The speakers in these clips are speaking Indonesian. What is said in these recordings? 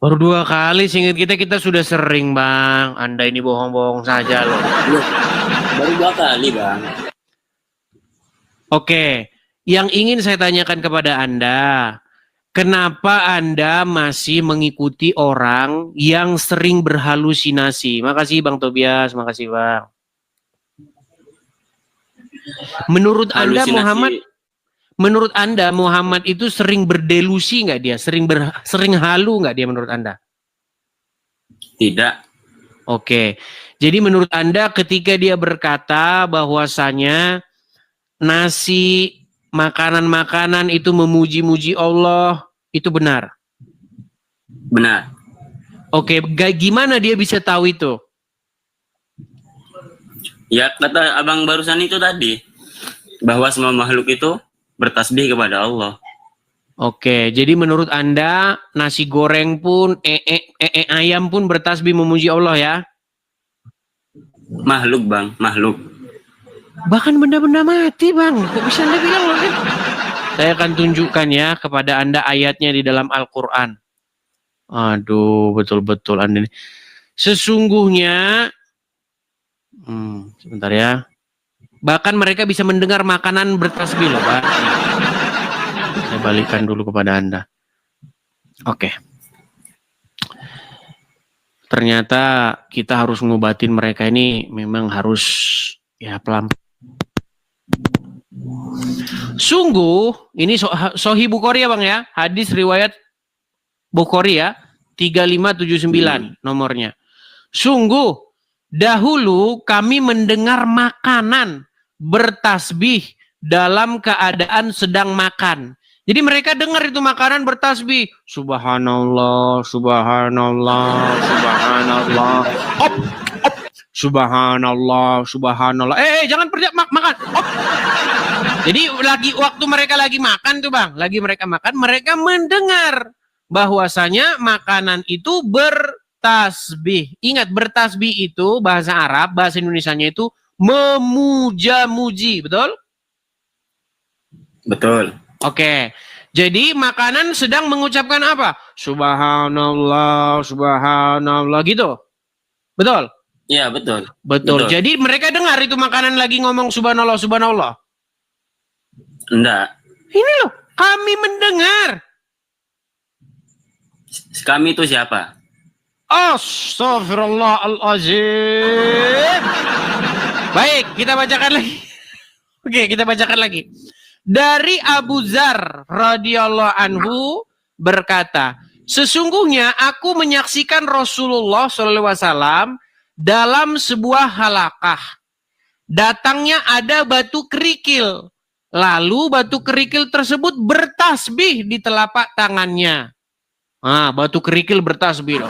Baru 2 kali, seingat kita sudah sering, Bang. Anda ini bohong-bohong saja loh. Baru 2 kali, Bang. Oke, yang ingin saya tanyakan kepada Anda, kenapa Anda masih mengikuti orang yang sering berhalusinasi? Makasih Bang Tobias, makasih Bang. Menurut Anda Muhammad itu sering berdelusi nggak dia? Sering halu nggak dia menurut Anda? Tidak. Oke, jadi menurut Anda ketika dia berkata bahwasanya nasi, makanan-makanan itu memuji-muji Allah, itu benar? Benar. Oke, gimana dia bisa tahu itu? Ya kata abang barusan itu tadi, bahwa semua makhluk itu bertasbih kepada Allah. Oke, jadi menurut Anda nasi goreng pun, ayam pun bertasbih memuji Allah ya? Makhluk, Bang, makhluk. Bahkan benda-benda mati, Bang. Kok bisa Anda bilang loh? Saya akan tunjukkan ya kepada Anda ayatnya di dalam Al-Quran. Aduh, betul-betul Anda ini. Sesungguhnya, sebentar ya. Bahkan mereka bisa mendengar makanan bertasbih loh, Pak. Saya balikkan dulu kepada Anda. Oke. Ternyata kita harus ngobatin mereka ini memang harus ya pelan. Sungguh, ini Sahih Bukhari ya Bang ya. Hadis riwayat Bukhari ya. 3579 nomornya. Sungguh, dahulu kami mendengar makanan bertasbih dalam keadaan sedang makan. Jadi mereka dengar itu makanan bertasbih. Subhanallah, subhanallah, subhanallah. Op, op. Subhanallah, subhanallah. Jangan makan. Op. Jadi waktu mereka lagi makan tuh Bang, mereka mendengar bahwasanya makanan itu bertasbih. Ingat, bertasbih itu bahasa Arab, bahasa Indonesianya itu memuja-muji, betul? Betul. Oke, jadi makanan sedang mengucapkan apa? Subhanallah, subhanallah gitu. Betul? Iya, betul. Betul. Jadi mereka dengar itu makanan lagi ngomong subhanallah, subhanallah. Enggak. Ini loh, kami mendengar. Kami itu siapa? Astaghfirullahaladzim. Baik, kita bacakan lagi. Oke, kita bacakan lagi. Dari Abu Dzar radhiyallahu anhu berkata, sesungguhnya aku menyaksikan Rasulullah SAW dalam sebuah halakah. Datangnya ada batu kerikil. Lalu batu kerikil tersebut bertasbih di telapak tangannya. Batu kerikil bertasbih.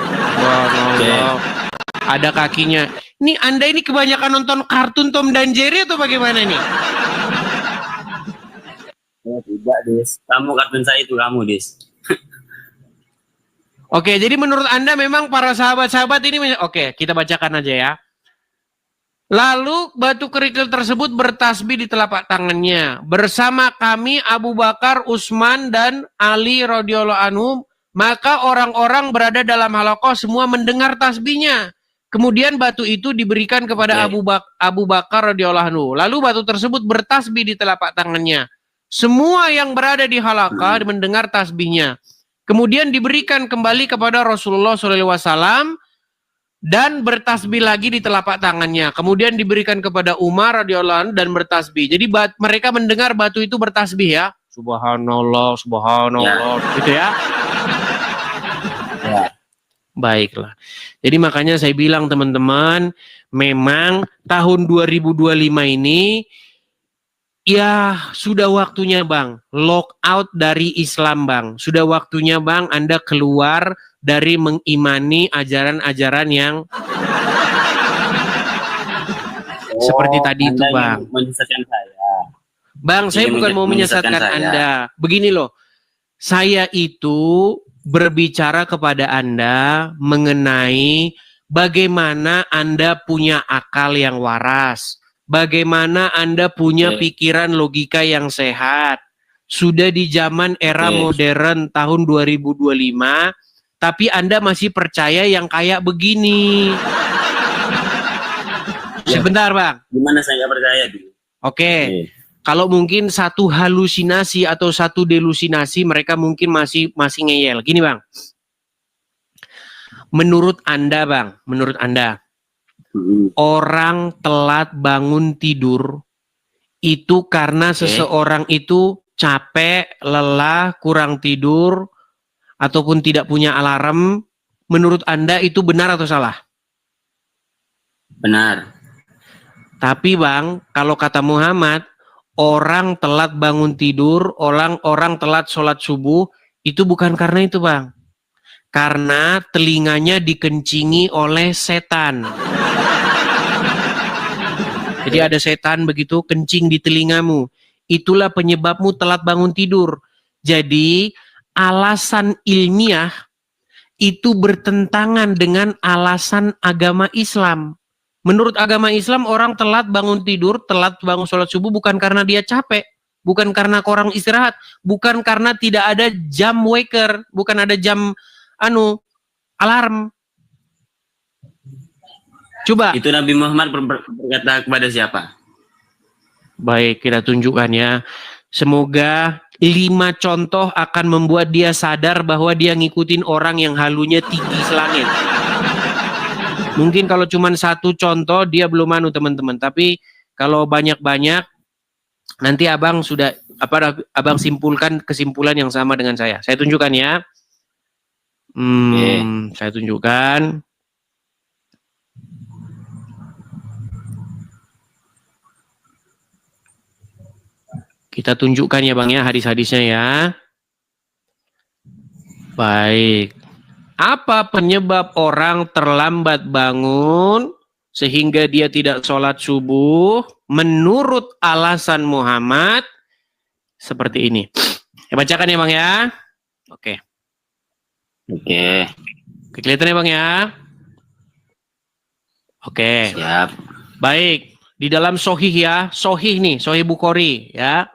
Ada kakinya. Ini Anda ini kebanyakan nonton kartun Tom dan Jerry atau bagaimana nih? Ya, tidak, Des. Kamu kartun saya itu kamu, Des. Oke, jadi menurut Anda memang para sahabat-sahabat ini, oke, kita bacakan aja ya. Lalu batu kerikil tersebut bertasbih di telapak tangannya. Bersama kami Abu Bakar, Utsman, dan Ali radhiyallahu anhum. Maka orang-orang berada dalam halaqah semua mendengar tasbihnya. Kemudian batu itu diberikan kepada Abu Bakar radhiyallahu anhu. Lalu batu tersebut bertasbih di telapak tangannya. Semua yang berada di halaqah mendengar tasbihnya. Kemudian diberikan kembali kepada Rasulullah SAW dan bertasbih lagi di telapak tangannya. Kemudian diberikan kepada Umar radhiyallahu anhu dan bertasbih. Jadi mereka mendengar batu itu bertasbih ya. Subhanallah, subhanallah, gitu ya. Baiklah. Jadi makanya saya bilang teman-teman, memang tahun 2025 ini ya sudah waktunya Bang, lock out dari Islam Bang. Sudah waktunya Bang Anda keluar dari mengimani ajaran-ajaran yang seperti tadi itu Bang. Menyesatkan saya. Bang, saya bukan mau menyesatkan Anda. Begini loh, saya itu berbicara kepada Anda mengenai bagaimana Anda punya akal yang waras. Bagaimana Anda punya pikiran logika yang sehat. Sudah di zaman era modern tahun 2025, tapi Anda masih percaya yang kayak begini. Ya. Sebentar, Bang. Gimana saya nggak percaya gitu? Oke. Oke. Kalau mungkin satu halusinasi atau satu delusinasi, mereka mungkin masih ngeyel. Gini, Bang. Menurut Anda, Bang, orang telat bangun tidur itu karena seseorang itu capek, lelah, kurang tidur, ataupun tidak punya alarm. Menurut Anda itu benar atau salah? Benar. Tapi Bang, kalau kata Muhammad, orang telat bangun tidur, orang telat sholat subuh, itu bukan karena itu, Bang. Karena telinganya dikencingi oleh setan. Jadi ada setan begitu kencing di telingamu. Itulah penyebabmu telat bangun tidur. Jadi alasan ilmiah itu bertentangan dengan alasan agama Islam. Menurut agama Islam, orang telat bangun tidur, telat bangun sholat subuh bukan karena dia capek, bukan karena kurang istirahat, bukan karena tidak ada jam waker, bukan ada jam alarm. Coba. Itu Nabi Muhammad berkata kepada siapa? Baik, kita tunjukkan ya. Semoga 5 contoh akan membuat dia sadar bahwa dia ngikutin orang yang halunya tinggi selangit. Mungkin kalau cuma 1 contoh dia belum teman-teman. Tapi kalau banyak-banyak nanti abang abang simpulkan kesimpulan yang sama dengan saya. Saya tunjukkan ya. Saya tunjukkan. Kita tunjukkan ya Bang ya hadis-hadisnya ya. Baik. Apa penyebab orang terlambat bangun sehingga dia tidak sholat subuh? Menurut alasan Muhammad seperti ini. Saya bacakan ya Bang ya. Oke. Kelihatan ya Bang ya. Oke. Siap. Baik. Di dalam Sohih ya. Sohih nih. Sohih Bukhari ya.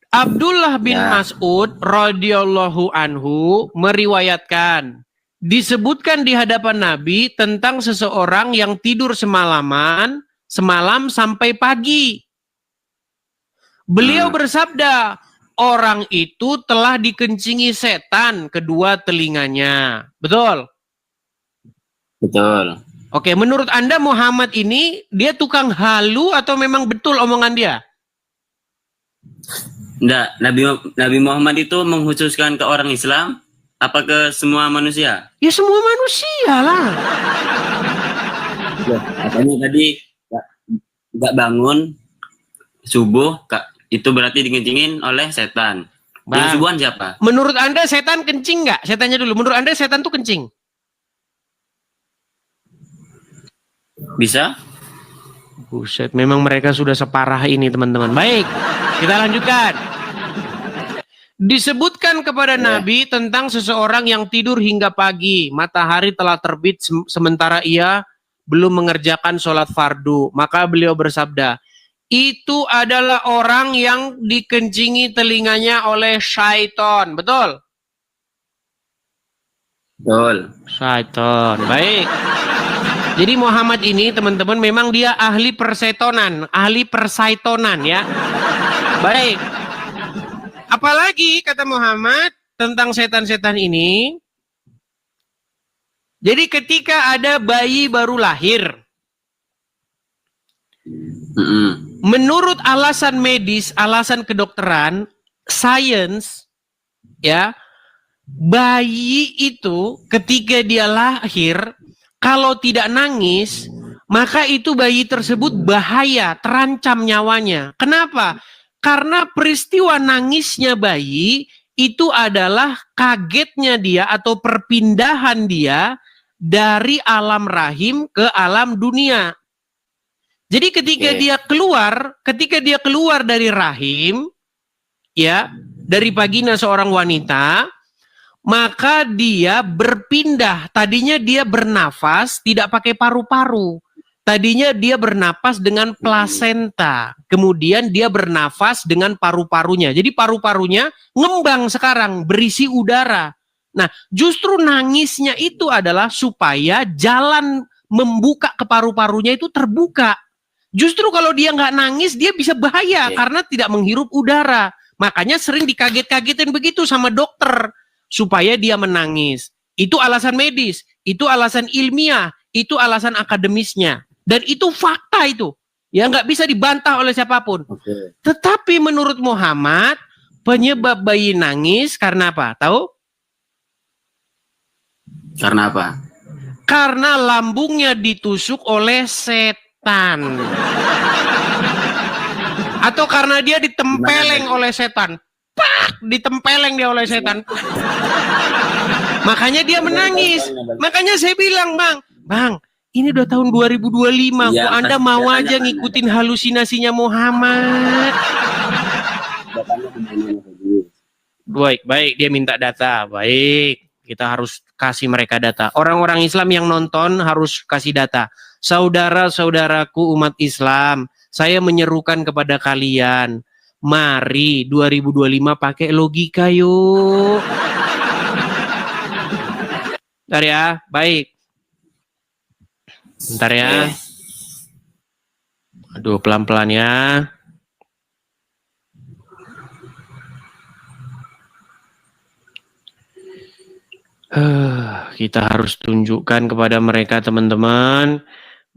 Abdullah bin Mas'ud radhiyallahu anhu meriwayatkan, disebutkan di hadapan Nabi tentang seseorang yang tidur semalam sampai pagi. Beliau bersabda, orang itu telah dikencingi setan kedua telinganya. Betul? Betul. Oke, menurut Anda Muhammad ini dia tukang halu atau memang betul omongan dia? Enggak, Nabi Muhammad itu mengkhususkan ke orang Islam apa ke semua manusia? Ya semua manusia lah. Ya, katanya tadi nggak bangun subuh, itu berarti dikencingin oleh setan. Bang, yang subuhan siapa? Menurut Anda setan kencing nggak? Saya tanya dulu. Menurut Anda setan tuh kencing? Bisa? Buset, memang mereka sudah separah ini teman-teman. Baik, kita lanjutkan. Disebutkan kepada Nabi tentang seseorang yang tidur hingga pagi. Matahari telah terbit sementara ia belum mengerjakan sholat fardu. Maka beliau bersabda, itu adalah orang yang dikencingi telinganya oleh syaiton. Betul? Betul. Syaiton. Baik. Jadi Muhammad ini teman-teman memang dia ahli persaitonan ya. Baik. Apalagi kata Muhammad tentang setan-setan ini. Jadi ketika ada bayi baru lahir. Menurut alasan medis, alasan kedokteran, sains ya, bayi itu ketika dia lahir kalau tidak nangis, maka itu bayi tersebut bahaya, terancam nyawanya. Kenapa? Karena peristiwa nangisnya bayi itu adalah kagetnya dia atau perpindahan dia dari alam rahim ke alam dunia. Jadi ketika dia keluar dari rahim, ya, dari vagina seorang wanita, maka dia berpindah. Tadinya dia bernafas tidak pakai paru-paru. Tadinya dia bernapas dengan plasenta. Kemudian dia bernafas dengan paru-parunya. Jadi paru-parunya ngembang sekarang, berisi udara. Nah, justru nangisnya itu adalah supaya jalan membuka ke paru-parunya itu terbuka. Justru kalau dia nggak nangis, dia bisa bahaya karena tidak menghirup udara. Makanya sering dikaget-kagetin begitu sama dokter supaya dia menangis. Itu alasan medis, itu alasan ilmiah, itu alasan akademisnya. Dan itu fakta itu. Ya nggak bisa dibantah oleh siapapun. Tetapi menurut Muhammad, penyebab bayi nangis karena apa? Tahu? Karena apa? Karena lambungnya ditusuk oleh setan. Atau karena dia ditempeleng oleh setan. Pak, ditempeleng dia oleh setan. Makanya dia menangis. Makanya saya bilang, Bang, ini udah tahun 2025. Iya, Kok Anda mau aja ngikutin halusinasinya Muhammad? Baik, dia minta data. Baik, kita harus kasih mereka data. Orang-orang Islam yang nonton harus kasih data. Saudara-saudaraku umat Islam, saya menyerukan kepada kalian, mari 2025 pakai logika yuk. Bentar ya, baik. Bentar ya. Aduh, pelan-pelan ya. Kita harus tunjukkan kepada mereka teman-teman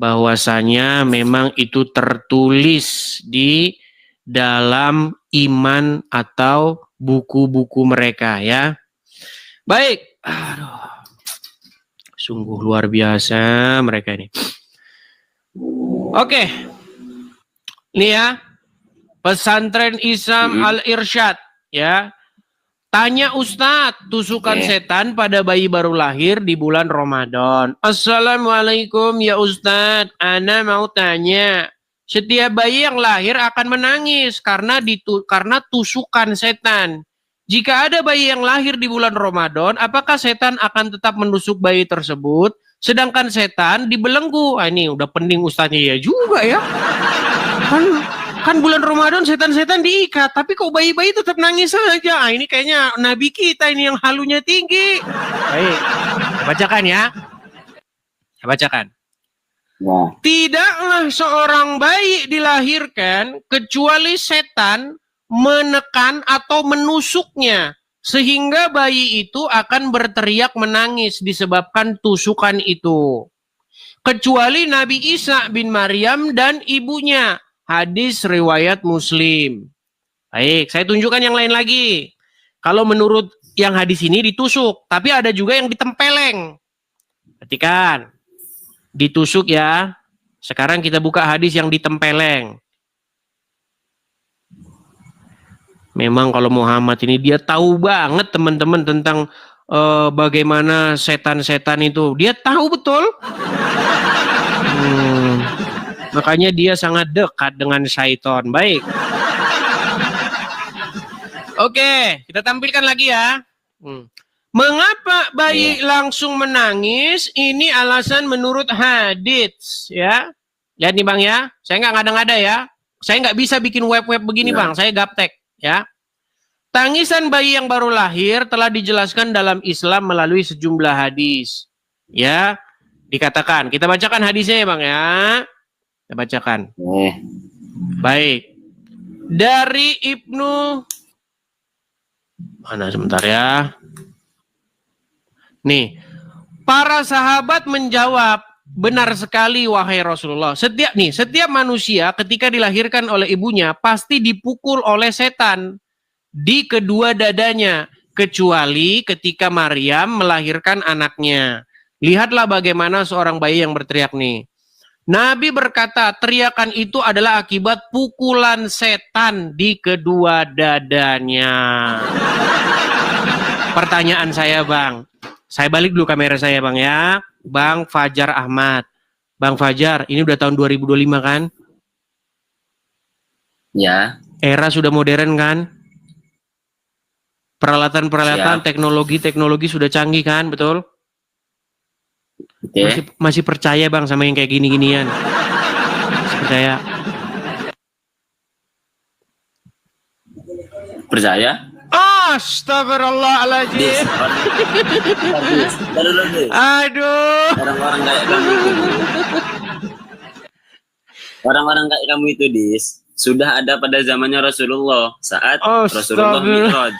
bahwasanya memang itu tertulis di dalam iman atau buku-buku mereka ya. Baik. Aduh. Sungguh luar biasa mereka ini. Oke. Ini ya. Pesantren Islam Al-Irsyad ya. Tanya Ustadz, tusukan setan pada bayi baru lahir di bulan Ramadan. Assalamualaikum ya Ustadz, ana mau tanya. Setiap bayi yang lahir akan menangis karena tusukan setan. Jika ada bayi yang lahir di bulan Ramadan, apakah setan akan tetap menusuk bayi tersebut? Sedangkan setan dibelenggu. Ini udah pening Ustadznya ya juga ya. Kan bulan Ramadan setan-setan diikat, tapi kok bayi-bayi tetap nangis saja. Ini kayaknya Nabi kita ini yang halunya tinggi. Baik, bacakan ya. Bacakan. Tidaklah seorang bayi dilahirkan kecuali setan menekan atau menusuknya. Sehingga bayi itu akan berteriak menangis disebabkan tusukan itu. Kecuali Nabi Isa bin Maryam dan ibunya. Hadis riwayat Muslim. Baik, saya tunjukkan yang lain lagi. Kalau menurut yang hadis ini ditusuk, tapi ada juga yang ditempeleng. Perhatikan. Ditusuk ya. Sekarang kita buka hadis yang ditempeleng. Memang kalau Muhammad ini dia tahu banget teman-teman tentang bagaimana setan-setan itu. Dia tahu betul. Makanya dia sangat dekat dengan syaitan. Baik. Oke, kita tampilkan lagi ya. Mengapa bayi langsung menangis? Ini alasan menurut hadits ya. Lihat nih Bang ya. Saya nggak ngada-ngada ya. Saya nggak bisa bikin web-web begini Bang. Saya gaptek ya. Tangisan bayi yang baru lahir telah dijelaskan dalam Islam melalui sejumlah hadis. Ya, dikatakan. Kita bacakan hadisnya ya Bang ya. Kita bacakan. Baik. Dari Ibnu. Mana sebentar ya. Nih. Para sahabat menjawab, benar sekali wahai Rasulullah. Setiap manusia ketika dilahirkan oleh ibunya pasti dipukul oleh setan di kedua dadanya. Kecuali ketika Maryam melahirkan anaknya. Lihatlah bagaimana seorang bayi yang berteriak nih. Nabi berkata, teriakan itu adalah akibat pukulan setan di kedua dadanya. Pertanyaan saya Bang. Saya balik dulu kamera saya Bang ya. Bang Fajar Ahmad. Bang Fajar, ini udah tahun 2025 kan? Ya. Era sudah modern kan? Peralatan-peralatan, teknologi sudah canggih kan, betul? Masih percaya Bang sama yang kayak gini-ginian? Percaya? Astagfirullahaladzim. Dis, taruh dulu, Dis. Aduh. Orang-orang kayak kamu itu, orang-orang kayak kamu itu, Dis, sudah ada pada zamannya Rasulullah saat Rasulullah Astagfirullah. Mi'raj.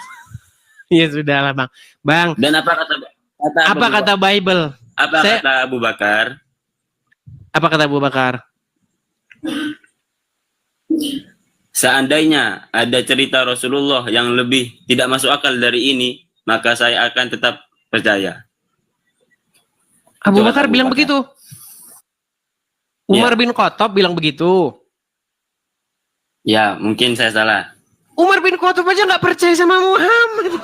Ya sudah lah bang. Bang, Dan apa kata apa kata Bible? apa Saya- kata Abu Bakar? Apa kata Abu Bakar? Seandainya ada cerita Rasulullah yang lebih tidak masuk akal dari ini, maka saya akan tetap percaya. Abu Itu kata Bakar Abu bilang Bakar. begitu. Umar bin Khattab bilang begitu. Ya, mungkin saya salah. Umar bin Khattab aja nggak percaya sama Muhammad.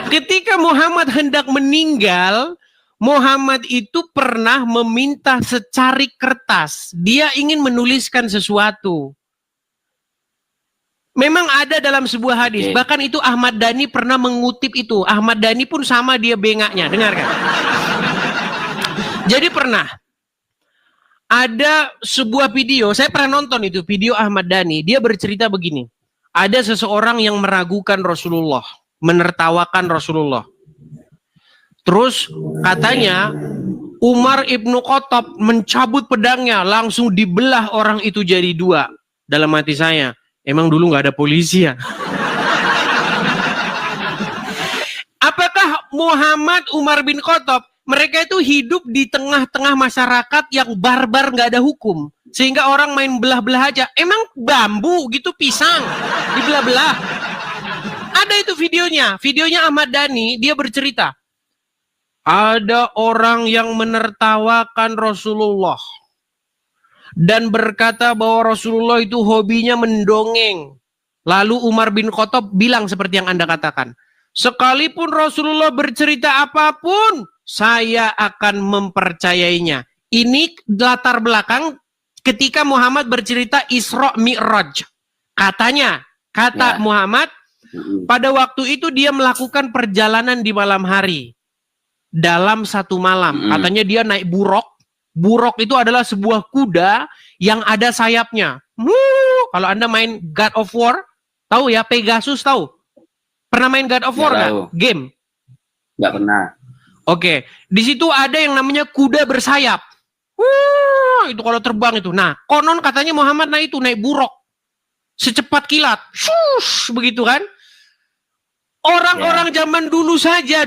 Ketika Muhammad hendak meninggal, Muhammad itu pernah meminta secari kertas. Dia ingin menuliskan sesuatu. Memang ada dalam sebuah hadis. Oke. Bahkan itu Ahmad Dhani pernah mengutip itu. Ahmad Dhani pun sama dia bengaknya. Dengarkan. Jadi pernah. Ada sebuah video. Saya pernah nonton itu. Video Ahmad Dhani. Dia bercerita begini. Ada seseorang yang meragukan Rasulullah. Menertawakan Rasulullah. Terus katanya Umar ibnu Khattab mencabut pedangnya. Langsung dibelah orang itu jadi dua. Dalam hati saya. Emang dulu nggak ada polisi ya? Apakah Muhammad, Umar bin Khattab, mereka itu hidup di tengah-tengah masyarakat yang barbar, nggak ada hukum, sehingga orang main belah-belah aja? Emang bambu gitu, pisang dibelah-belah? Ada itu videonya Ahmad Dhani, dia bercerita. Ada orang yang menertawakan Rasulullah dan berkata bahwa Rasulullah itu hobinya mendongeng. Lalu Umar bin Khattab bilang seperti yang Anda katakan. Sekalipun Rasulullah bercerita apapun, saya akan mempercayainya. Ini latar belakang ketika Muhammad bercerita Isra Mi'raj. Katanya, kata Ya. Muhammad, pada waktu itu dia melakukan perjalanan di malam hari. Dalam satu malam. Katanya dia naik buruk. Buruk itu adalah sebuah kuda yang ada sayapnya. Kalau Anda main God of War, tahu ya, Pegasus tahu? Pernah main God of War Nggak nggak? tahu. Game. Nggak pernah. Oke, di situ ada yang namanya kuda bersayap. Itu kalau terbang itu. Nah, konon katanya Muhammad naik buruk. Secepat kilat. Shush, begitu kan? Orang-orang zaman dulu saja,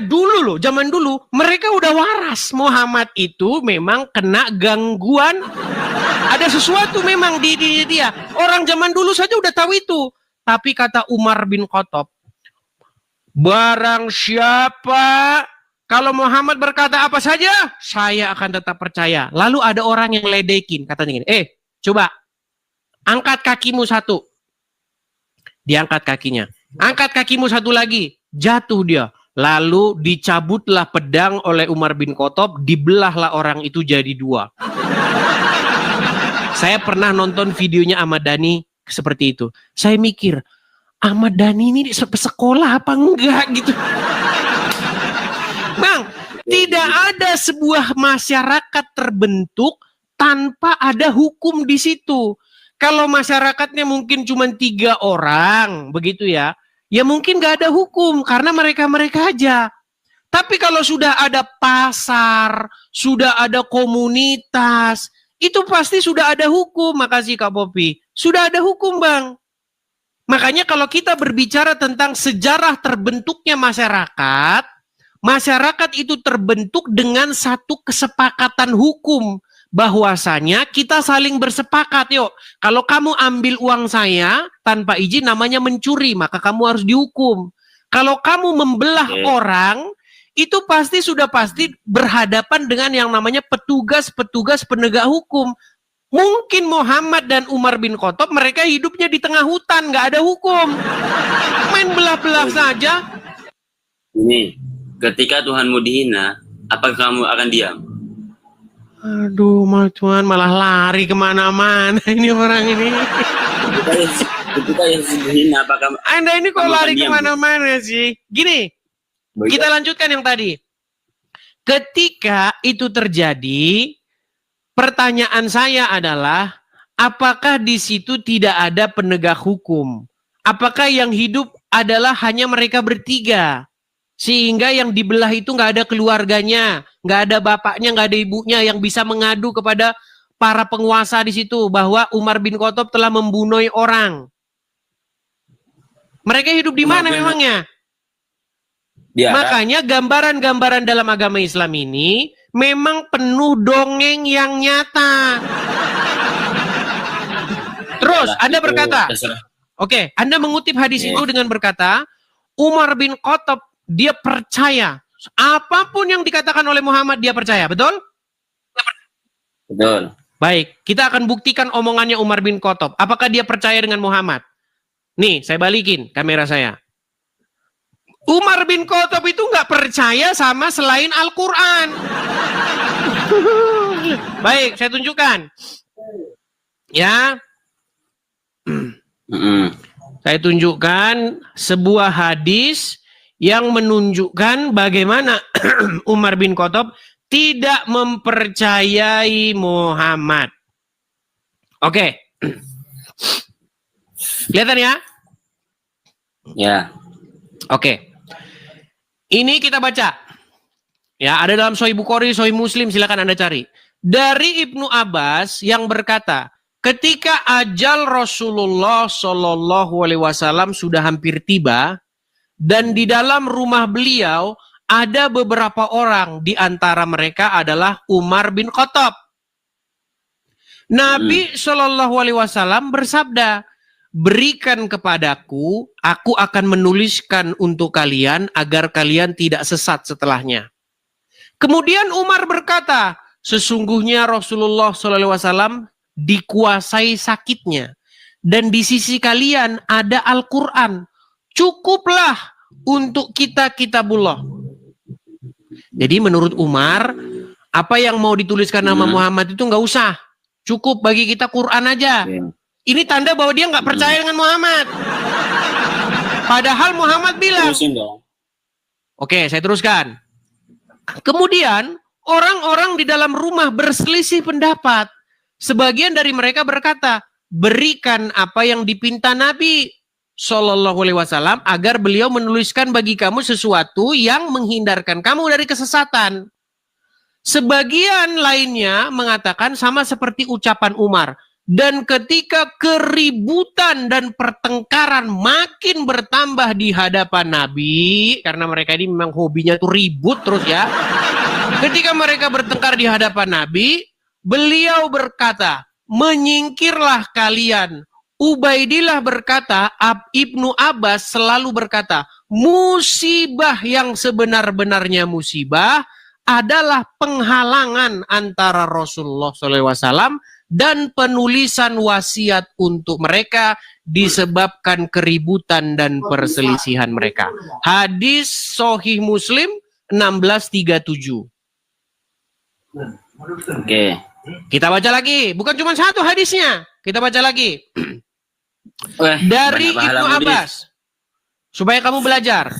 zaman dulu, mereka udah waras. Muhammad itu memang kena gangguan. Ada sesuatu memang di dia. Orang zaman dulu saja udah tahu itu. Tapi kata Umar bin Khattab, barang siapa kalau Muhammad berkata apa saja, saya akan tetap percaya. Lalu ada orang yang ledekin, katanya gini, coba angkat kakimu satu. Diangkat kakinya. Angkat kakimu satu lagi, jatuh dia. Lalu dicabutlah pedang oleh Umar bin Khattab, dibelahlah orang itu jadi dua. Saya pernah nonton videonya Ahmad Dhani seperti itu. Saya mikir, Ahmad Dhani ini sekolah apa enggak gitu. Bang, tidak ada sebuah masyarakat terbentuk tanpa ada hukum di situ. Kalau masyarakatnya mungkin cuma 3 orang, begitu ya, ya mungkin nggak ada hukum karena mereka-mereka aja. Tapi kalau sudah ada pasar, sudah ada komunitas, itu pasti sudah ada hukum. Makasih Kak Popi. Sudah ada hukum, Bang. Makanya kalau kita berbicara tentang sejarah terbentuknya masyarakat, masyarakat itu terbentuk dengan satu kesepakatan hukum. Bahwasanya kita saling bersepakat, yuk. Kalau kamu ambil uang saya tanpa izin namanya mencuri, maka kamu harus dihukum. Kalau kamu membelah orang, itu sudah pasti berhadapan dengan yang namanya petugas-petugas penegak hukum. Mungkin Muhammad dan Umar bin Khattab mereka hidupnya di tengah hutan, nggak ada hukum. Main belah-belah saja. Ini, ketika Tuhanmu dihina, apakah kamu akan diam? Aduh, Tuhan malah lari kemana-mana ini orang ini. Ketika Yesus dihina, apakah Anda ini kok kamu lari akan diam? kemana-mana sih? Gini, kita lanjutkan yang tadi. Ketika itu terjadi, pertanyaan saya adalah, apakah di situ tidak ada penegak hukum? apakah yang hidup adalah hanya mereka bertiga? Sehingga yang dibelah itu nggak ada keluarganya, nggak ada bapaknya, nggak ada ibunya yang bisa mengadu kepada para penguasa di situ bahwa Umar bin Khattab telah membunuh orang. Mereka hidup di mana memangnya? Makanya gambaran-gambaran dalam agama Islam ini memang penuh dongeng yang nyata. Terus Anda berkata, oke, Anda mengutip hadis itu dengan berkata, Umar bin Khattab dia percaya apapun yang dikatakan oleh Muhammad dia percaya, betul? Betul. Baik, kita akan buktikan omongannya Umar bin Khattab. Apakah dia percaya dengan Muhammad? Nih, saya balikin kamera saya. Umar bin Khattab itu nggak percaya sama selain Al-Quran. Baik, saya tunjukkan. Ya. Saya tunjukkan sebuah hadis yang menunjukkan bagaimana Umar bin Khattab tidak mempercayai Muhammad. Oke. Kelihatan ya? Ya. Oke. Ini kita baca. Ya, ada dalam Sahih Bukhari, Sahih Muslim, silakan Anda cari. Dari Ibnu Abbas yang berkata, ketika ajal Rasulullah Shallallahu Alaihi Wasallam sudah hampir tiba, dan di dalam rumah beliau ada beberapa orang, di antara mereka adalah Umar bin Khattab. Nabi Shallallahu Alaihi Wasallam bersabda, berikan kepadaku, aku akan menuliskan untuk kalian agar kalian tidak sesat setelahnya. Kemudian Umar berkata, sesungguhnya Rasulullah SAW dikuasai sakitnya. Dan di sisi kalian ada Al-Quran. Cukuplah untuk kita kitabullah. Jadi menurut Umar, apa yang mau dituliskan nama Muhammad itu nggak usah. Cukup bagi kita Quran aja. Ini tanda bahwa dia nggak percaya dengan Muhammad. Padahal Muhammad bilang. Oke, saya teruskan. Kemudian orang-orang di dalam rumah berselisih pendapat. Sebagian dari mereka berkata, berikan apa yang dipinta Nabi Shallallahu Alaihi Wasallam agar beliau menuliskan bagi kamu sesuatu yang menghindarkan kamu dari kesesatan. Sebagian lainnya mengatakan sama seperti ucapan Umar. Dan ketika keributan dan pertengkaran makin bertambah di hadapan Nabi, karena mereka ini memang hobinya tuh ribut terus ya. Ketika mereka bertengkar di hadapan Nabi, beliau berkata, menyingkirlah kalian. Ubaidillah berkata, Ibnu Abbas selalu berkata, musibah yang sebenar-benarnya musibah adalah penghalangan antara Rasulullah SAW dan penulisan wasiat untuk mereka disebabkan keributan dan perselisihan mereka. Hadis Sahih Muslim 1637. Oke. Kita baca lagi, bukan cuma satu hadisnya. Kita baca lagi. Dari Ibnu Abbas. Supaya kamu belajar.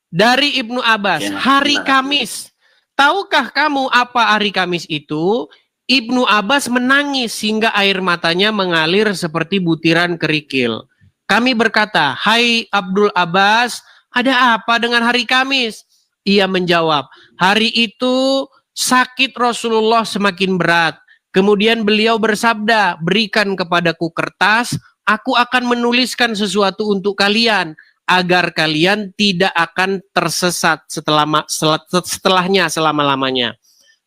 Dari Ibnu Abbas, hari Kamis. Tahukah kamu apa hari Kamis itu? Ibnu Abbas menangis hingga air matanya mengalir seperti butiran kerikil. Kami berkata, hai Abdul Abbas, ada apa dengan hari Kamis? Ia menjawab, hari itu sakit Rasulullah semakin berat. Kemudian beliau bersabda, berikan kepadaku kertas, aku akan menuliskan sesuatu untuk kalian, agar kalian tidak akan tersesat setelahnya selama-lamanya.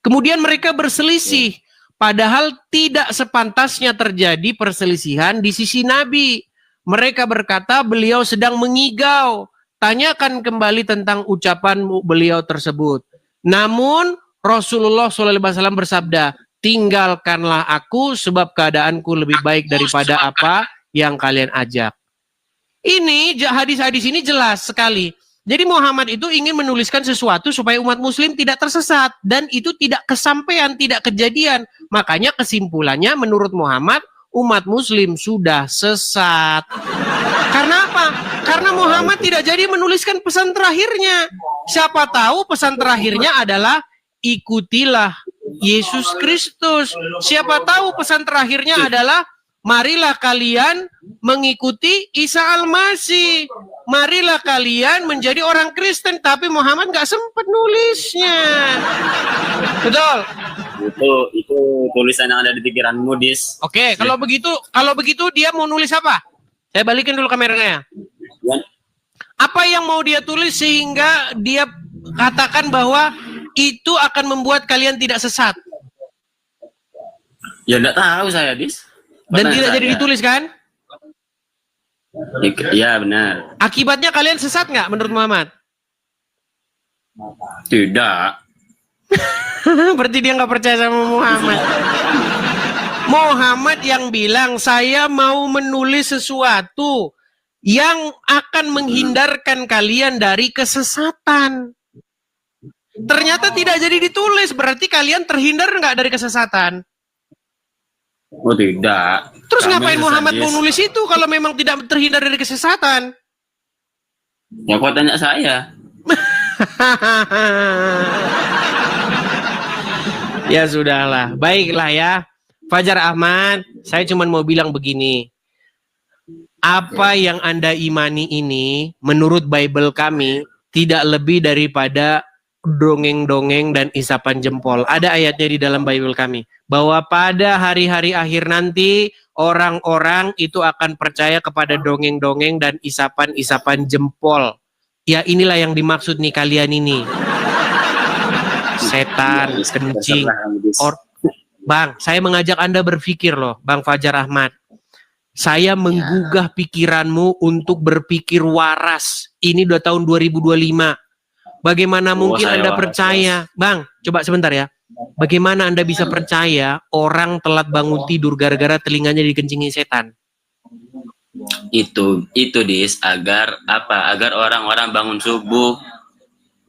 Kemudian mereka berselisih. Padahal tidak sepantasnya terjadi perselisihan di sisi Nabi. Mereka berkata beliau sedang mengigau. Tanyakan kembali tentang ucapan beliau tersebut. Namun Rasulullah SAW bersabda, tinggalkanlah aku sebab keadaanku lebih baik daripada apa yang kalian ajak. Ini hadis-hadis ini jelas sekali. Jadi Muhammad itu ingin menuliskan sesuatu supaya umat muslim tidak tersesat. Dan itu tidak kesampaian, tidak kejadian. Makanya kesimpulannya menurut Muhammad, umat muslim sudah sesat. Karena apa? Karena Muhammad tidak jadi menuliskan pesan terakhirnya. Siapa tahu pesan terakhirnya adalah ikutilah Yesus Kristus. Siapa tahu pesan terakhirnya adalah marilah kalian mengikuti Isa Al-Masih. Marilah kalian menjadi orang Kristen, tapi Muhammad nggak sempat nulisnya. Betul? Itu tulisan yang ada di pikiranmu, Dis. Oke, kalau begitu dia mau nulis apa? Saya balikin dulu kameranya. Ya. Apa yang mau dia tulis sehingga dia katakan bahwa itu akan membuat kalian tidak sesat? Ya enggak tahu saya, Dis. Dan Pertanyaan tidak jadi saya. ditulis kan? Iya, benar. Akibatnya kalian sesat nggak menurut Muhammad? Tidak. Berarti dia nggak percaya sama Muhammad. Muhammad yang bilang, saya mau menulis sesuatu yang akan menghindarkan kalian dari kesesatan. Ternyata tidak jadi ditulis, berarti kalian terhindar nggak dari kesesatan? Oh, tidak. Terus Kami ngapain Muhammad mau sadis. nulis itu kalau memang tidak terhindar dari kesesatan? Ya, kok tanya saya? Ya sudahlah, baiklah ya. Fajar Ahmad, saya cuma mau bilang begini. Apa yang Anda imani ini, menurut Bible kami, tidak lebih daripada dongeng-dongeng dan isapan jempol. Ada ayatnya di dalam Bible kami. Bahwa pada hari-hari akhir nanti, orang-orang itu akan percaya kepada dongeng-dongeng dan isapan-isapan jempol. Ya inilah yang dimaksud nih kalian ini. Setan, kencing. Bang, saya mengajak Anda berpikir loh, Bang Fajar Ahmad. Saya menggugah pikiranmu untuk berpikir waras. Ini udah tahun 2025. Bagaimana mungkin saya Anda waras, percaya? Bang, coba sebentar ya. Bagaimana Anda bisa percaya orang telat bangun tidur gara-gara telinganya dikencingi setan? Itu Dis, agar apa? Agar orang-orang bangun subuh.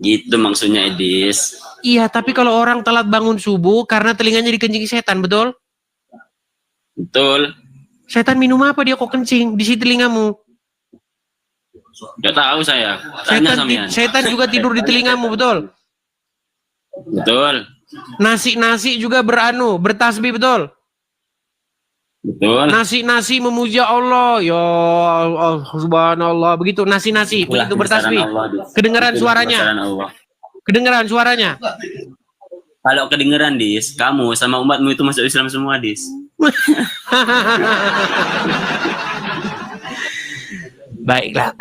Gitu maksudnya, Dis. Iya, tapi kalau orang telat bangun subuh karena telinganya dikencingi setan, betul? Betul. Setan minum apa dia kok kencing di si telingamu? Enggak tahu saya. Tanya sampean. Setan juga tidur di telingamu, betul? Betul. Nasi juga bertasbih, betul? Betul. Nasi memuja Allah, ya Allah, subhanallah, begitu nasi begitu bertasbih. Kedengaran suaranya. Kedengaran suaranya. Kalau kedengeran, Dis, kamu sama umatmu itu masuk Islam semua, Dis. Baiklah.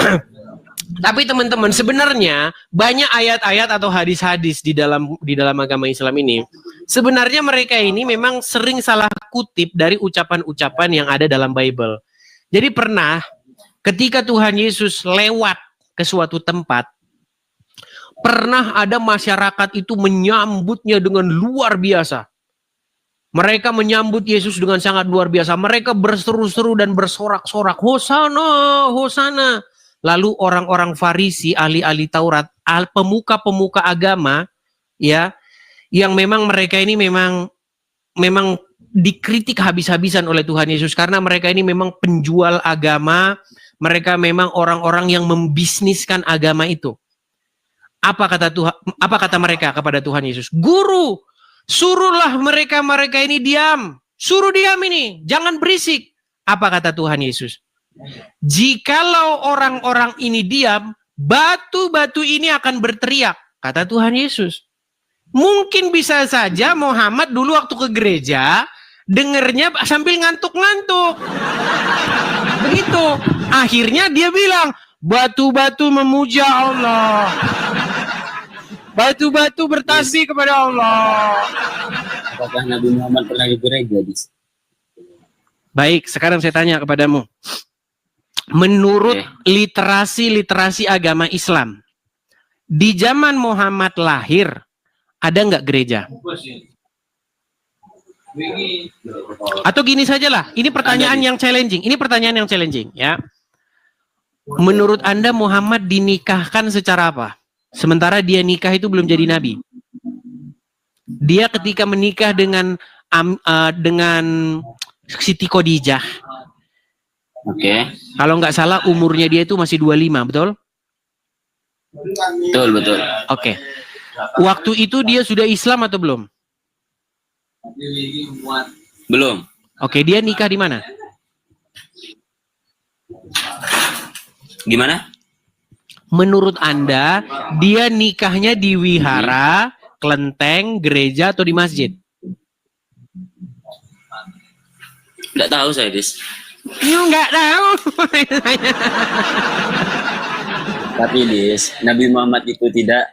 Tapi teman-teman, sebenarnya banyak ayat-ayat atau hadis-hadis di dalam agama Islam ini. Sebenarnya mereka ini memang sering salah kutip dari ucapan-ucapan yang ada dalam Bible. Jadi pernah ketika Tuhan Yesus lewat ke suatu tempat, pernah ada masyarakat itu menyambutnya dengan luar biasa. Mereka menyambut Yesus dengan sangat luar biasa. Mereka berseru-seru dan bersorak-sorak, Hosana, Hosana. Lalu orang-orang Farisi, ahli-ahli Taurat, pemuka-pemuka agama, ya, yang memang mereka ini memang dikritik habis-habisan oleh Tuhan Yesus karena mereka ini memang penjual agama, mereka memang orang-orang yang membisniskan agama itu. Apa kata mereka kepada Tuhan Yesus? Guru, suruhlah mereka ini diam. Suruh diam ini, jangan berisik. Apa kata Tuhan Yesus? Jikalau orang-orang ini diam, batu-batu ini akan berteriak, kata Tuhan Yesus. Mungkin bisa saja Muhammad dulu waktu ke gereja dengernya sambil ngantuk-ngantuk. Begitu. Akhirnya dia bilang, batu-batu memuja Allah. Batu-batu bertasbih kepada Allah. Apakah Nabi Muhammad pernah ke gereja, Dis? Baik, sekarang saya tanya kepadamu. Menurut literasi agama Islam, di zaman Muhammad lahir, ada nggak gereja? Atau gini sajalah, ini pertanyaan yang challenging. Ini pertanyaan yang challenging, ya. Menurut Anda Muhammad dinikahkan secara apa? Sementara dia nikah itu belum jadi nabi. Dia ketika menikah dengan Siti Khadijah. Oke. Kalau nggak salah umurnya dia itu masih 25, betul? Betul. Oke. Waktu itu dia sudah Islam atau belum? Belum. Oke, dia nikah di mana? Gimana? Menurut Anda, dia nikahnya di wihara, kelenteng, gereja, atau di masjid? Nggak tahu saya, Dis. Nggak tahu. Tapi, Dis, Nabi Muhammad itu tidak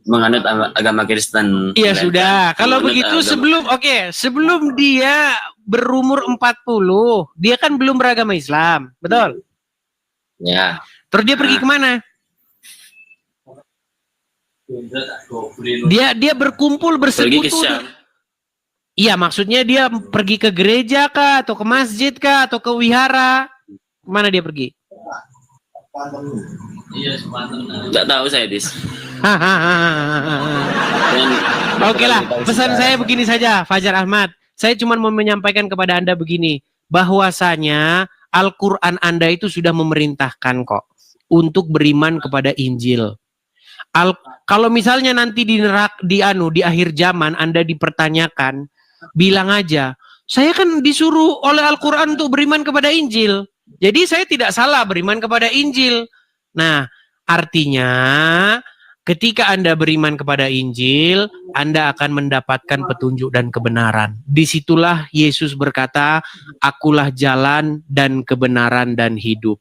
menganut agama Kristen. Iya sudah. Kalau Menganut begitu agama- sebelum dia berumur 40, dia kan belum beragama Islam, betul? Ya. Terus dia pergi kemana? Dia berkumpul Pergi ke bersekutu. Syam. Iya, maksudnya dia pergi ke gereja kah, atau ke masjid kah, atau ke wihara? Kemana dia pergi? Nggak tahu saya, Dis. Oke lah, pesan saya begini saja, Fajar Ahmad. Saya cuma mau menyampaikan kepada Anda begini, bahwasanya Al-Quran Anda itu sudah memerintahkan kok untuk beriman kepada Injil. Kalau misalnya nanti di akhir zaman Anda dipertanyakan, bilang aja, saya kan disuruh oleh Al-Quran untuk beriman kepada Injil. Jadi saya tidak salah beriman kepada Injil. Nah, artinya ketika Anda beriman kepada Injil, Anda akan mendapatkan petunjuk dan kebenaran. Disitulah Yesus berkata, akulah jalan dan kebenaran dan hidup.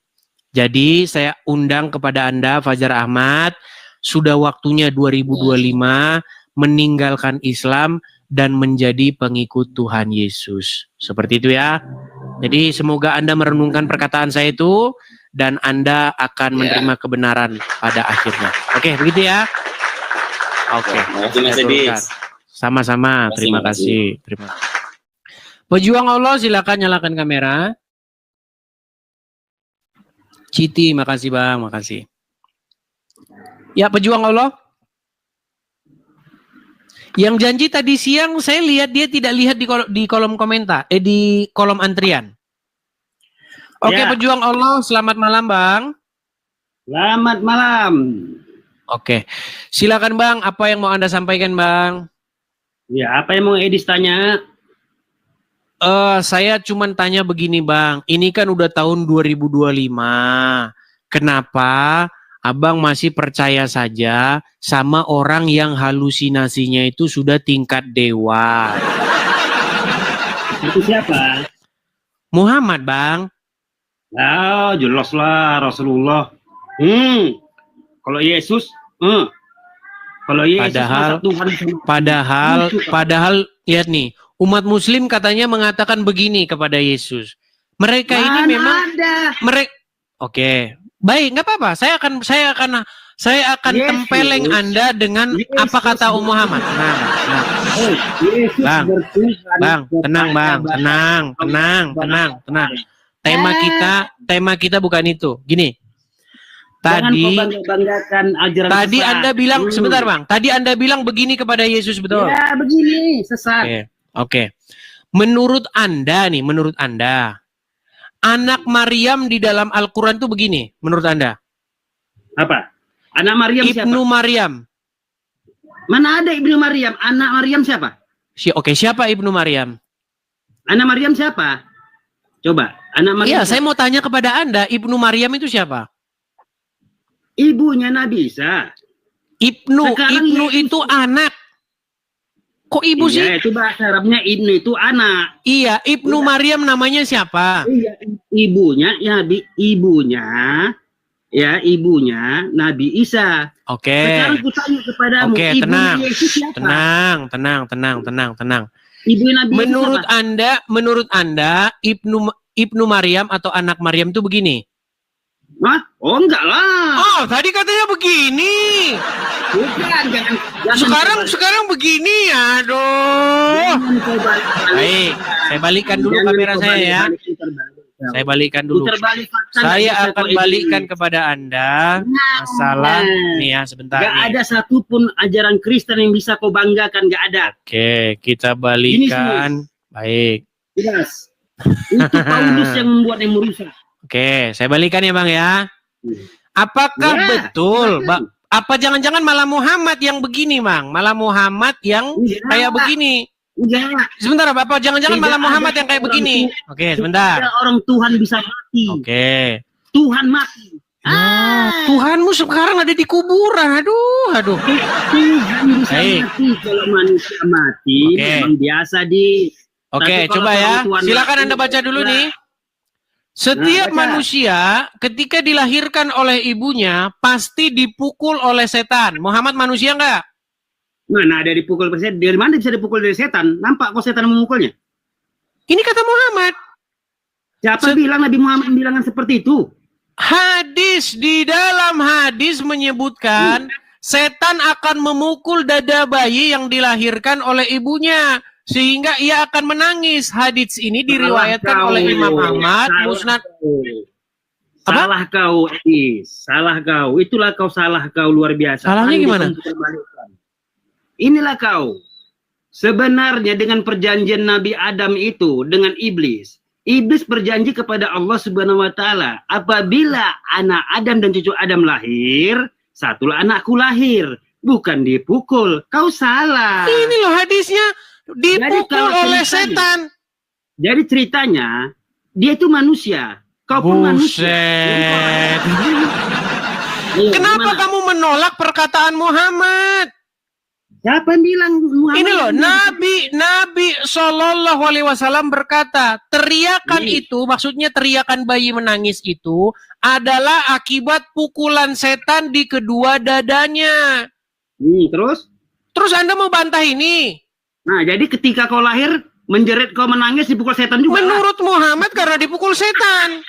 Jadi saya undang kepada Anda, Fajar Ahmad, sudah waktunya 2025 meninggalkan Islam dan menjadi pengikut Tuhan Yesus. Seperti itu ya. Jadi semoga Anda merenungkan perkataan saya itu dan Anda akan menerima kebenaran pada akhirnya. Oke, begitu ya. Oke. Terima kasih, Dis. Sama-sama. Terima kasih. Terima kasih. Pejuang Allah, silakan nyalakan kamera. Citi, makasih Bang, makasih. Ya, pejuang Allah. Yang janji tadi siang saya lihat dia tidak lihat di kolom komentar, di kolom antrian. Oke, Ya. pejuang Allah, selamat malam Bang. Selamat malam. Oke, silakan Bang, apa yang mau Anda sampaikan Bang? Ya, apa yang mau Edis tanya? Saya cuman tanya begini Bang, ini kan udah tahun 2025, kenapa Abang masih percaya saja sama orang yang halusinasinya itu sudah tingkat dewa? Itu siapa? Muhammad Bang. Oh, jelas lah Rasulullah. Kalau Yesus, kalau Yesus masa Tuhan. Padahal lihat nih, umat Muslim katanya mengatakan begini kepada Yesus. Mereka ini memang mereka. Oke, baik, nggak apa-apa. Saya akan Yesus, tempeleng Anda dengan Yesus apa kata Muhammad. Yesus Bang, bertuhan Bang, tenang Bang, kepada tenang. Tema kita bukan itu. Gini. Jangan kau Tadi banggakan ajaran sesat. Anda bilang sebentar Bang. Tadi Anda bilang begini kepada Yesus, betul? Ya, begini, sesat. Oke. Menurut Anda, anak Maryam di dalam Al-Quran itu begini, menurut Anda? Apa? Anak Maryam siapa? Ibnu Maryam. Mana ada Ibnu Maryam? Anak Maryam siapa? Siapa Ibnu Maryam? Anak Maryam siapa? Coba, anak Maryam. Iya, saya mau tanya kepada Anda, Ibnu Maryam itu siapa? Ibunya Nabi Isa. Ibnu Yesus itu anak. Kok ibu sih? Iya, itu bahasa Arabnya Ibnu itu anak. Iya, Ibnu Maryam namanya siapa? Iya, ibunya Nabi Isa. Oke. Sekarang kutanya kepadamu, Oke, ibunya Yesus siapa? Tenang. Ibu Nabi Yesus siapa? Menurut Anda, Ibnu Maryam atau anak Maryam itu begini? Hah? Oh, enggak lah. Oh, tadi katanya begini. Bukan, jangan Sekarang begini, aduh. Baik, saya balikan dulu kamera saya ya. Saya balikan dulu. Saya akan balikkan kepada Anda masalah nih ya, sebentar Gak nih. ada satupun ajaran Kristen yang bisa kau banggakan, gak ada. Oke, kita balikan. Baik. Jelas. Itu Paulus yang membuat yang merusak. Oke, saya balikan ya Bang ya. Apakah Ya, betul, silakan. Bang? Apa jangan-jangan malah Muhammad yang begini, Bang? Malah Muhammad yang Enggak. kayak begini? Enggak. Sebentar, apa jangan-jangan Tidak malah Muhammad ada yang kayak orang begini? Tuhan. Oke, sebentar. Ada orang Tuhan bisa mati. Oke. Tuhan mati. Tuhanmu sekarang ada di kuburan. Aduh. Tuhan bisa mati kalau manusia mati. Oke. Memang biasa di. Oke, Tapi kalau coba ya. Tuhan Silakan mati, Anda baca dulu ya. nih. Setiap Baca. manusia ketika dilahirkan oleh ibunya pasti dipukul oleh setan. Muhammad manusia enggak? Mana ada dipukul setan? Dari mana bisa dipukul dari setan? Nampak kok setan memukulnya? Ini kata Muhammad. Siapa bilang Nabi Muhammad bilangan seperti itu? Hadis, di dalam hadis menyebutkan setan akan memukul dada bayi yang dilahirkan oleh ibunya sehingga ia akan menangis. Hadis ini diriwayatkan oleh Imam Ahmad, Musnad. Salah kau, Edis. Salah kau. Itulah kau salah kau luar biasa. Salahnya gimana? Inilah kau. Sebenarnya dengan perjanjian Nabi Adam itu dengan iblis. Iblis berjanji kepada Allah Subhanahu wa taala, apabila anak Adam dan cucu Adam lahir, satulah anakku lahir, bukan dipukul. Kau salah. Ini loh hadisnya, dipukul oleh setan. Jadi ceritanya, dia itu manusia. Kau pun manusia. Buset. Ayo, Kenapa gimana? kamu menolak perkataan Muhammad? Siapa yang bilang Muhammad? Ini loh, Nabi Shallallahu Alaihi Wasallam berkata, teriakan itu, maksudnya teriakan bayi menangis itu adalah akibat pukulan setan di kedua dadanya. Terus Anda mau bantah ini? Nah, jadi ketika kau lahir, menjerit kau menangis, dipukul setan juga. Menurut Muhammad karena dipukul setan.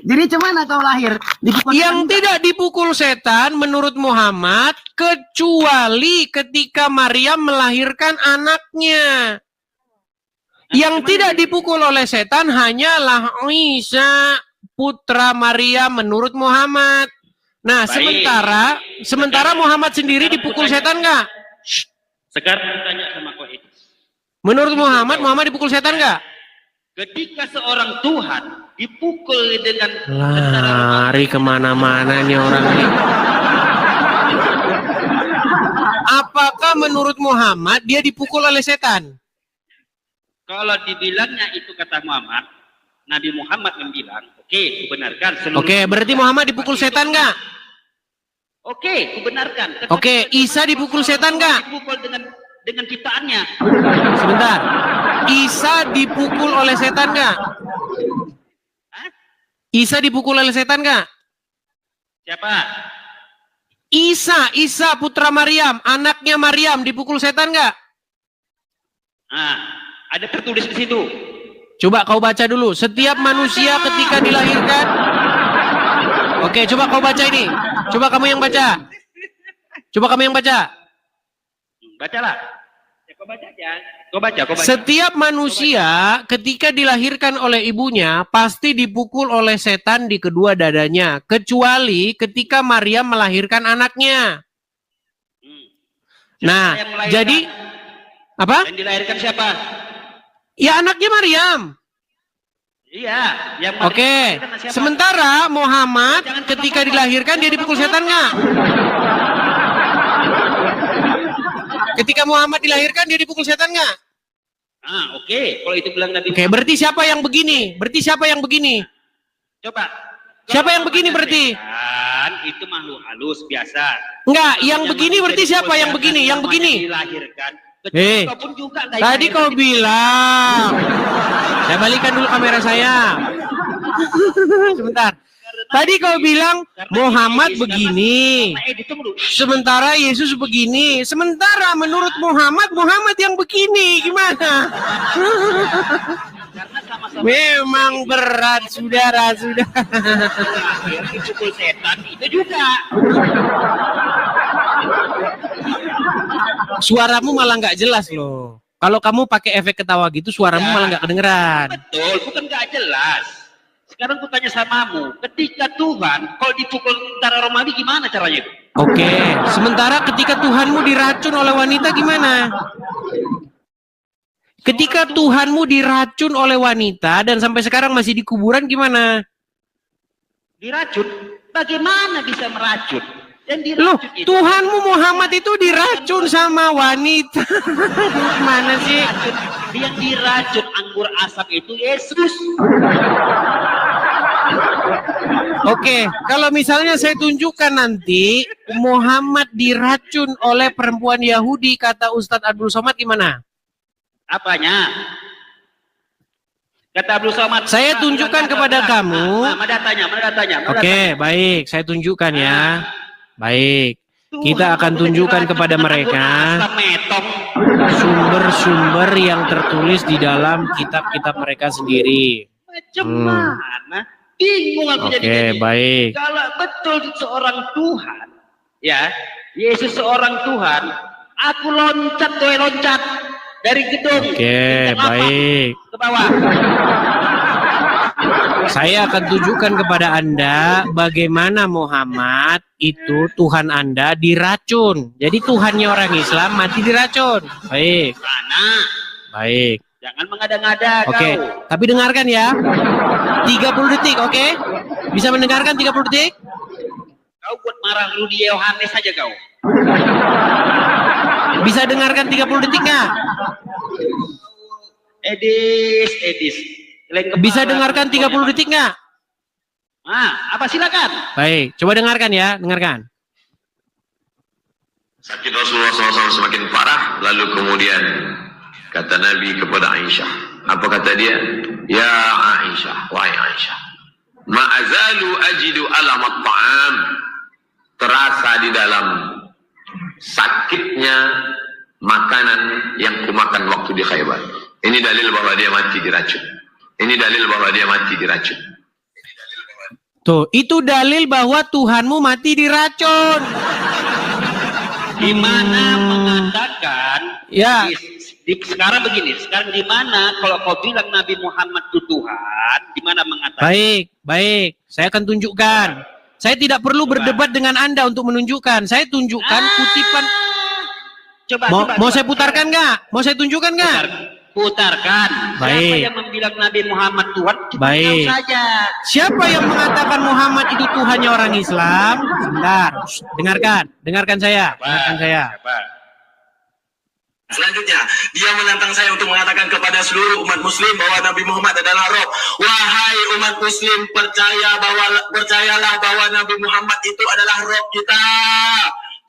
Jadi cuman kau lahir dipukul Yang setan tidak dipukul setan menurut Muhammad kecuali ketika Maryam melahirkan anaknya. Yang tidak dipukul oleh setan hanyalah Isa putra Maryam menurut Muhammad. Nah, sementara Muhammad sendiri dipukul setan nggak? Sekarang tanya sama kau ini. Menurut Muhammad dipukul setan nggak? Ketika seorang Tuhan dipukul dengan Lari kemana-mana nih orang ini. Apakah menurut Muhammad dia dipukul oleh setan? kalau dibilangnya itu kata Muhammad, Nabi Muhammad membilang, oke, kubenarkan. Oke, berarti Muhammad dipukul setan nggak? Oke, kubenarkan. Tetapi Oke, Isa dipukul setan nggak? Dipukul dengan ciptaannya. Sebentar. Isa dipukul oleh setan nggak? Hah? Isa dipukul oleh setan nggak? Siapa? Isa putra Maryam, anaknya Maryam dipukul setan nggak? Nah, ada tertulis di situ. Coba kau baca dulu. Setiap manusia ketika dilahirkan. Oke, coba kau baca ini. Coba kamu yang baca. Bacalah. Ya, kau baca aja. Kau baca. Setiap manusia ketika dilahirkan oleh ibunya pasti dipukul oleh setan di kedua dadanya, kecuali ketika Maryam melahirkan anaknya. Nah, yang melahirkan? jadi apa? Yang dilahirkan siapa? Ya anaknya Maryam. Iya, yang Oke. melahirkan siapa? Sementara Muhammad ketika dilahirkan dia dipukul setan nggak? Ketika Muhammad dilahirkan dia dipukul setan nggak? Ah, oke. Kalau itu bilang Nabi Oke, berarti siapa yang begini? Coba. Siapa yang begini berarti? Setan itu makhluk halus biasa. Enggak, yang begini berarti siapa yang begini? Yang begini. Dilahirkan. Kau pun juga nggak Tadi kau bilang. Saya balikan dulu kamera saya. Sebentar. Tadi kau bilang Muhammad begini. Sementara Yesus begini. Sementara menurut Muhammad yang begini. Gimana? Memang berat, saudara. Dipukul setan itu juga. Suaramu malah nggak jelas loh. Kalau kamu pakai efek ketawa gitu, suaramu malah nggak kedengeran. Betul, bukan nggak jelas. Sekarang aku tanya samamu, ketika Tuhan, kalau dipukul tentara Romawi gimana caranya? Oke, sementara ketika Tuhanmu diracun oleh wanita gimana? Ketika Tuhanmu diracun oleh wanita dan sampai sekarang masih di kuburan gimana? Diracun? Bagaimana bisa meracun? Dan Loh, diracun itu, Tuhanmu Muhammad itu diracun sama wanita. Mana sih? Tapi yang diracun anggur asam itu Yesus. Oke, kalau misalnya saya tunjukkan nanti Muhammad diracun oleh perempuan Yahudi, kata Ustadz Abdul Somad, gimana? Apanya? Kata Abdul Somad. Saya tunjukkan kepada kamu. Mana datanya? Oke, baik, saya tunjukkan ya. Baik, kita akan tunjukkan kepada mereka sumber-sumber yang tertulis di dalam kitab-kitab mereka sendiri. Macam mana? Bingung aku Oke, jadi. baik. Kalau betul seorang Tuhan, ya, Yesus seorang Tuhan, aku loncat dari gedung. Oke, baik. Ke bawah. Saya akan tunjukkan kepada Anda bagaimana Muhammad itu Tuhan Anda diracun. Jadi Tuhannya orang Islam mati diracun. Baik. Mana? Baik. Jangan mengada-ngada Oke, kau. tapi dengarkan ya. 30 detik, oke? Bisa mendengarkan 30 detik? Kau buat marah Rudi Yohanes saja kau. Bisa dengarkan 30 detik nggak? Edis. Bisa dengarkan 30 detik nggak? Apa silakan? Baik, coba dengarkan ya, dengarkan. Sakit Rasulullah SAW semakin parah, lalu kemudian kata Nabi kepada Aisyah. Apa kata dia? Ya Aisyah, wahai Aisyah. Ma'azalu ajidu alamat ta'am. Terasa di dalam sakitnya makanan yang kumakan waktu di Khaybar. Ini dalil bahwa dia mati diracun. Ini dalil bahwa dia mati diracun. Tuh, itu dalil bahwa Tuhanmu mati diracun. Di mana mengatakan? Ya. Sekarang begini, sekarang di mana kalau kau bilang Nabi Muhammad itu Tuhan, di mana mengatakan? Baik, saya akan tunjukkan. Saya tidak perlu berdebat dengan Anda untuk menunjukkan. Saya tunjukkan kutipan. Mau saya putarkan nggak? Mau saya tunjukkan nggak? Putarkan. Baik. Siapa yang membilang Nabi Muhammad Tuhan? Baik. Saja. Siapa yang mengatakan Muhammad itu Tuhannya orang Islam? Sebentar, dengarkan saya. Selanjutnya, dia menantang saya untuk mengatakan kepada seluruh umat muslim bahwa Nabi Muhammad adalah Rob. Wahai umat muslim, percayalah bahwa Nabi Muhammad itu adalah Rob kita.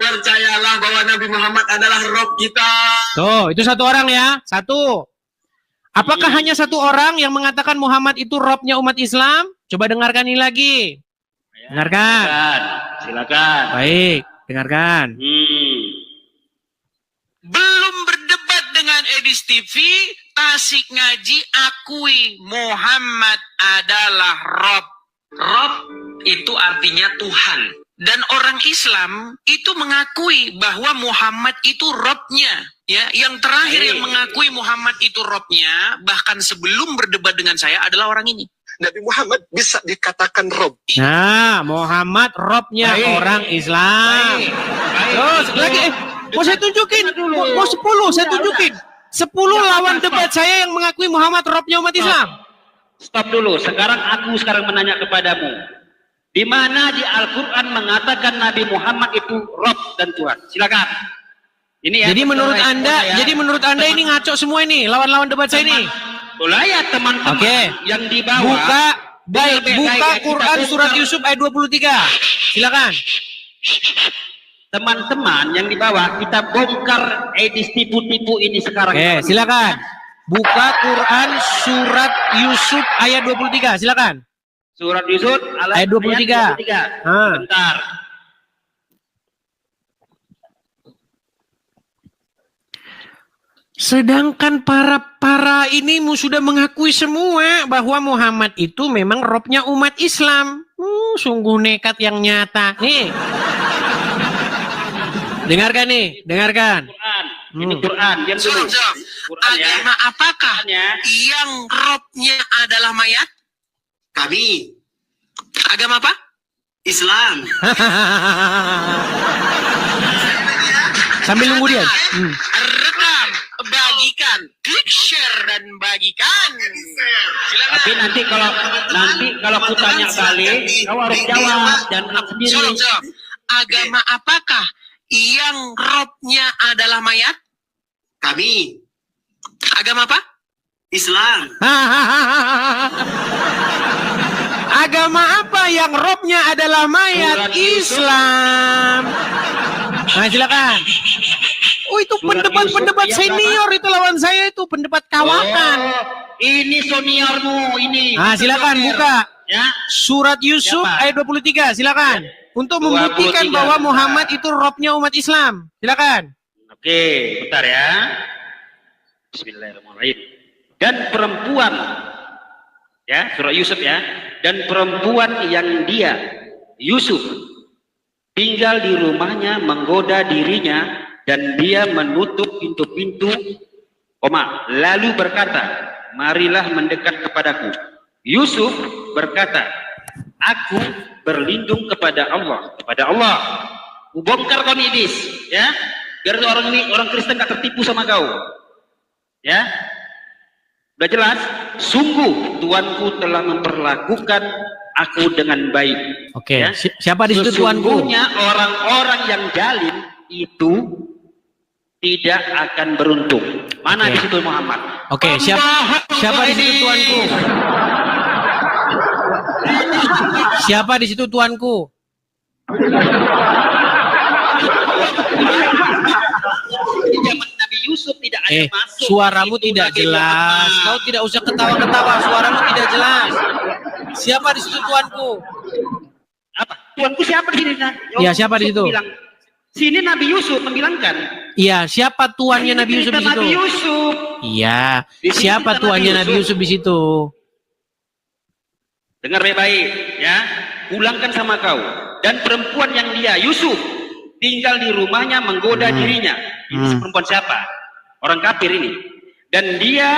Percayalah bahwa Nabi Muhammad adalah Rob kita. Tuh, itu satu orang ya. Satu. Apakah hanya satu orang yang mengatakan Muhammad itu Robnya umat Islam? Coba dengarkan ini lagi. Dengarkan. Silakan. Baik, dengarkan. Belum berdebat dengan Edis TV, Tasik Ngaji akui Muhammad adalah Rob. Rob itu artinya Tuhan. Dan orang Islam itu mengakui bahwa Muhammad itu Robnya. Ya, yang terakhir yang mengakui Muhammad itu Robnya, bahkan sebelum berdebat dengan saya adalah orang ini. Nabi Muhammad bisa dikatakan Rob. Nah, Muhammad Robnya orang Islam. Terus lagi, mau saya tunjukin, mau 10 saya tunjukin. 10 lawan debat saya yang mengakui Muhammad Robnya umat Islam. Stop dulu. Aku sekarang menanya kepadamu. Di mana di Al-Quran mengatakan Nabi Muhammad itu Rob dan Tuhan? Silakan. Ini ya. Jadi menurut Anda ini ngaco semua ini, lawan-lawan debat saya ini. Ya teman-teman yang di bawah. Buka Quran surat Yusuf ayat 23. Silakan. Teman-teman yang di bawah, kita bongkar edis tipu-tipu ini sekarang. Oke, silakan. Buka Quran surat Yusuf ayat 23. Silakan. Surat Yusuf ayat 23. Bentar. Sedangkan para ini sudah mengakui semua bahwa Muhammad itu memang Robnya umat Islam. Sungguh nekat yang nyata. Nih. Dengarkan nih, dengarkan. Ini Quran. Diam dulu. Agama apakah yang Robnya adalah mayat? Kami Agama apa? Islam. Sambil nunggu dia. Rekam, bagikan, klik share dan bagikan. Silakan. Tapi nanti kalau aku tanya balik, kau harus jawab dan sendiri. Agama apakah yang Robnya adalah mayat? Kami Agama apa? Islam. Agama apa yang robnya adalah mayat? Surat Yusuf. Islam. Nah, silakan. Oh, itu Surat pendebat-pendebat Yusuf, ayat senior itu lawan saya itu, pendebat kawakan. Oh, ini seniormu ini. Nah, silakan buka. Ya. Surat Yusuf Siapa? ayat 23, silakan. Untuk membuktikan 23, bahwa bentar. Muhammad itu robnya umat Islam. Silakan. Oke, bentar ya. Bismillahirrahmanirrahim. Dan perempuan, ya, surah Yusuf ya. Dan perempuan yang dia, Yusuf, tinggal di rumahnya menggoda dirinya dan dia menutup pintu-pintu, lalu berkata, marilah mendekat kepadaku. Yusuf berkata, aku berlindung kepada Allah. Kepada Allah. Bongkar kau iblis, ya. Biar orang Kristen gak tertipu sama kau. Ya. Udah jelas? Sungguh Tuanku telah memperlakukan aku dengan baik. Oke, Ya. siapa di situ tuanku? Sesungguhnya orang-orang yang jalim itu tidak akan beruntung. Mana Oke. di situ Muhammad? Oke, siapa di situ tuanku? Siapa di situ tuanku? Di zaman Nabi Yusuf tidak ada masuk. Suaramu Itu tidak Nabi jelas. Muhammad. Kau tidak usah ketawa-ketawa. Suaramu tidak jelas. Siapa di situ tuanku? Apa? Tuanku siapa di sini? Iya, siapa di situ? Bilang. Sini Nabi Yusuf membilangkan. Iya, siapa tuannya Ini Nabi Yusuf di cerita situ? Nabi Yusuf. Iya, Di sini siapa cerita tuannya Nabi Nabi Yusuf di situ? Dengar baik-baik, ya. Pulangkan sama kau. Dan perempuan yang dia, Yusuf, tinggal di rumahnya menggoda dirinya. Ini perempuan siapa? Orang kafir ini. Dan dia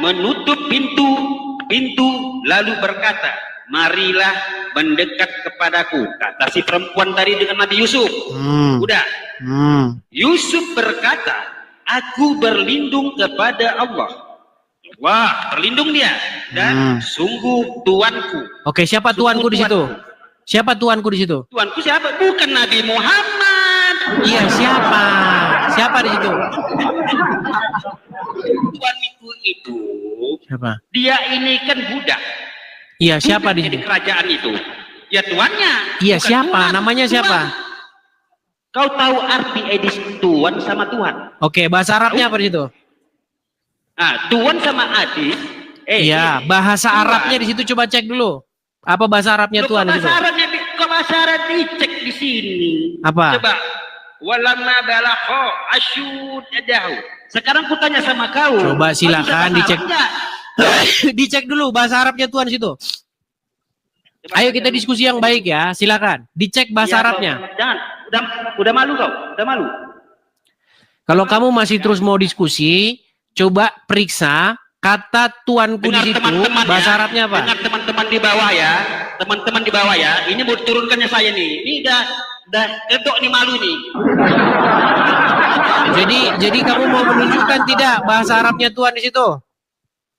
menutup pintu lalu berkata, marilah mendekat kepadaku. Kata si perempuan tadi dengan Nabi Yusuf. Udah. Yusuf berkata, aku berlindung kepada Allah. Wah, berlindung dia. Dan sungguh Tuanku. Oke, siapa tuanku di situ? Siapa tuanku di situ? Tuanku siapa? Bukan Nabi Muhammad. Iya, siapa? Siapa di situ? Tuanku itu, Siapa? dia ini kan budak. Iya, siapa Budak di jadi situ? kerajaan itu? Ya tuannya. Iya, Bukan siapa? Tuhan. Namanya Tuan. siapa? Kau tahu arti edis tuan sama Tuhan? Oke, bahasa Arabnya apa di situ? Ah, tuan sama adis. Iya, bahasa Tuan. Arabnya di situ coba cek dulu. Apa bahasa Arabnya Loh, tuan di kok situ? bahasa Arabnya, kok bahasa Arab dicek di sini? Apa? Coba. Walamma balagha asyud yadahu. Sekarang ku tanya sama kau. Coba kau bisa silakan bahasa dicek. Arab enggak? Dicek dulu bahasa Arabnya tuan di situ. Coba Ayo tanya kita dulu. diskusi yang baik ya. Silakan. Dicek bahasa Iya, Arabnya. kau- Jangan. Udah malu kau. Udah malu. Kalau kamu masih terus mau diskusi, coba periksa kata tuanku di situ. Bahasa ya. Arabnya apa? Dengar teman-teman di bawah ya. Teman-teman di bawah ya. Ini mau turunkannya saya nih. Ini udah kedok nih malu nih. Jadi kamu mau menunjukkan tidak bahasa Arabnya tuan di situ?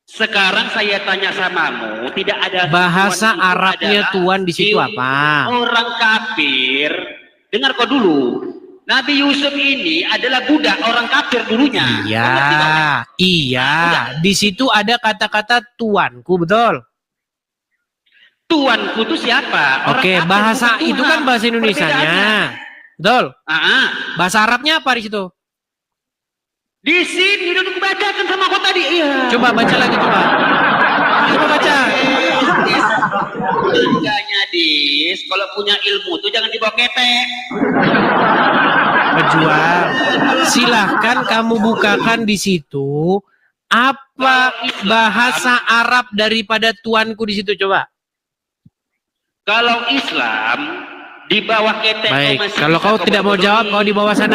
Sekarang saya tanya samamu, tidak ada Bahasa tuan itu Arabnya adalah tuan di situ apa? Orang kafir. Dengar kau dulu. Nabi Yusuf ini adalah budak orang kafir dulunya. Kau ngerti kau? Iya. Di situ ada kata-kata tuanku, betul? Tuanku itu siapa? Orang Oke, kafir, bahasa bukan itu Tuhan. kan bahasa Indonesianya. Perbedaannya. Betul? Ah, Bahasa Arabnya apa di situ? di sini udah dibacakan sama kau tadi. Iya. Coba baca lagi coba. Coba baca. Enggaknya dis, kalau punya ilmu tuh jangan dibawa ketek. Pejuang. Silahkan kamu bukakan di situ apa bahasa Arab daripada tuanku di situ coba. Kalau Islam di bawah ketek Baik, kau masih kalau bisa kau kau tidak mau bodoh-bodohi. jawab kau di bawah sana.